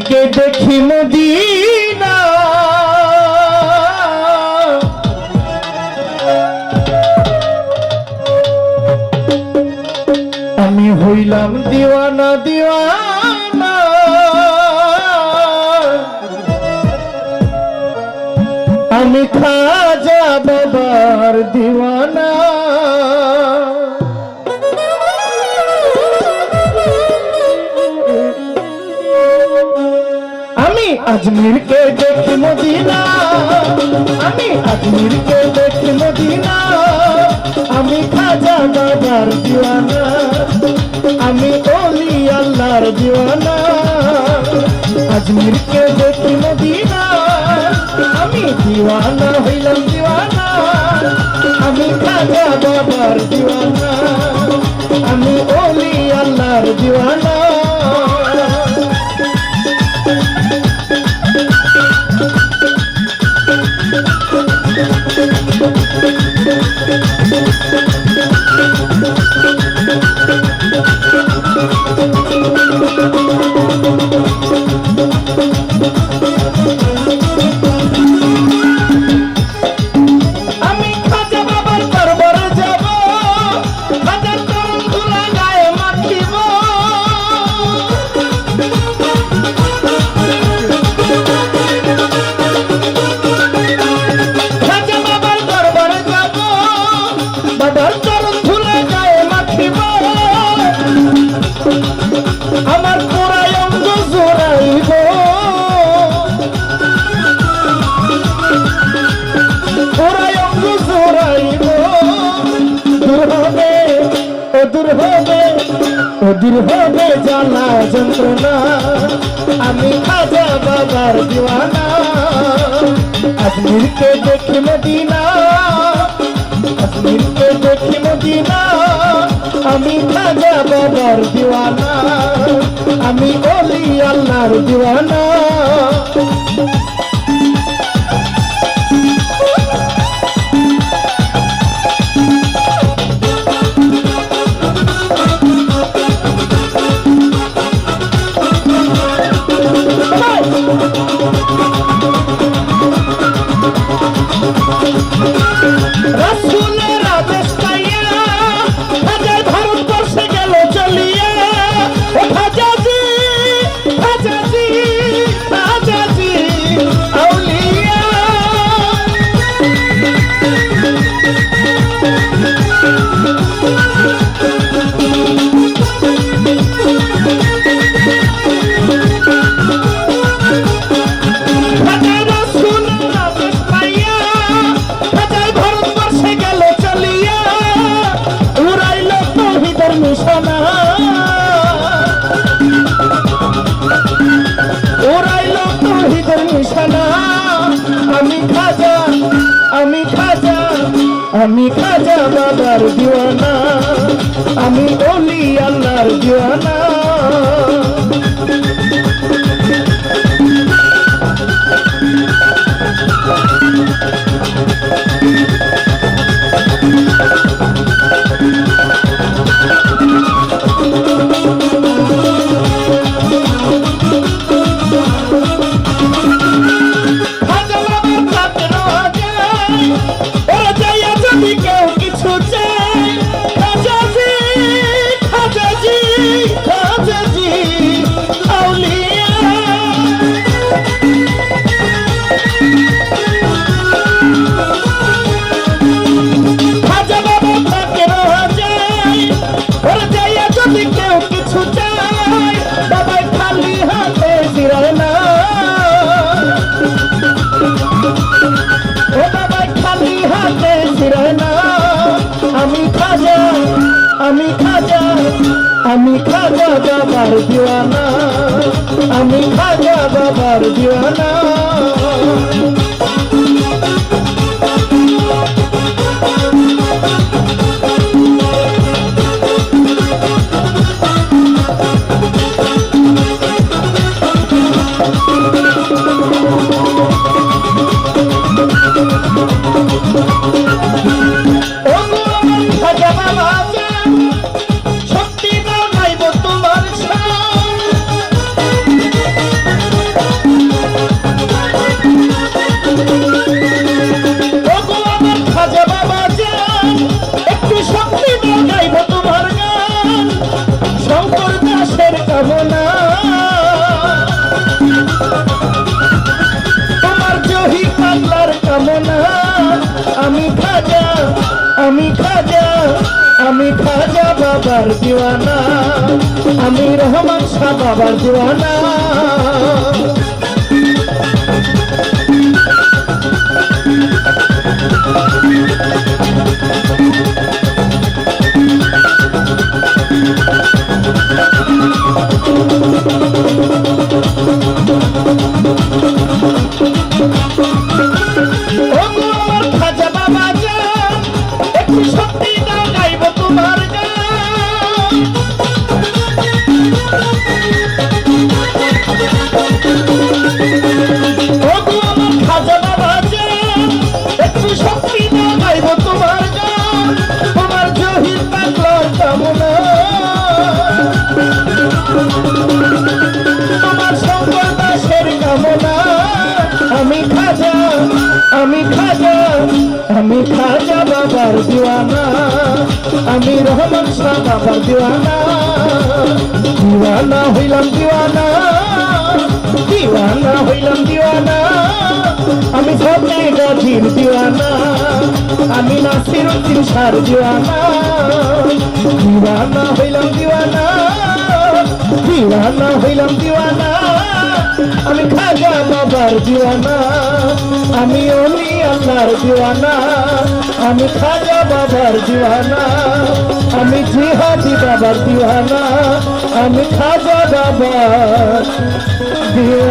আজমিরকে দেখি মদিনা আমি হইলাম দিওয়ানা দিওয়ানা আমি খাজা বাবার দিওয়ানা अजमेर के देख मदीना আমি अजमेर के देख मदीना আমি খাজা বাবার দিওয়ানা আমি ওলি আল্লাহর দিওয়ানা अजमेर के देख मदीना আমি দিওয়ানা হইলাম দিওয়ানা আমি খাজা বাবার দিওয়ানা আমি ওলি আল্লাহর দিওয়ানা दूर होबे जाना যন্ত্রণা আমি খাজা বাবার দিওয়ানা अजमेर के देखी मदीना अजमेर के देखी मदीना আমি খাজা বাবার দিওয়ানা আমি ওলি আল্লাহর দিওয়ানা আমি খাজা বাবার দিওয়ানা আমি ওলি আল্লাহর দিওয়ানা আমি খাজা বাবার দিওয়ানা আমি খাজা বাবার দিওয়ানা কামনা আমি খাজা আমি খাজা আমি খাজা বাবার দিওয়ানা আমি রহমান শাহ বাবার দিওয়ানা আমি খাজা বাবার দিওয়ানা আমি রহমান শাহ বাবার দিওয়ানা দিওয়ানা হইলাম দিওয়ানা দিওয়ানা হইলাম দিওয়ানা আমি ফতে গাজীর দিওয়ানা আমি নাসিরউদ্দিন শাহর দিওয়ানা দিওয়ানা হইলাম দিওয়ানা দিওয়ানা হইলাম দিওয়ানা আমি খাজা বাবার দিওয়ানা আমি ওলি আল্লাহর দিওয়ানা আমি খাজা বাবার দিওয়ানা আমি জিহাদি বাবার দিওয়ানা আমি খাজা বাবার দিওয়ানা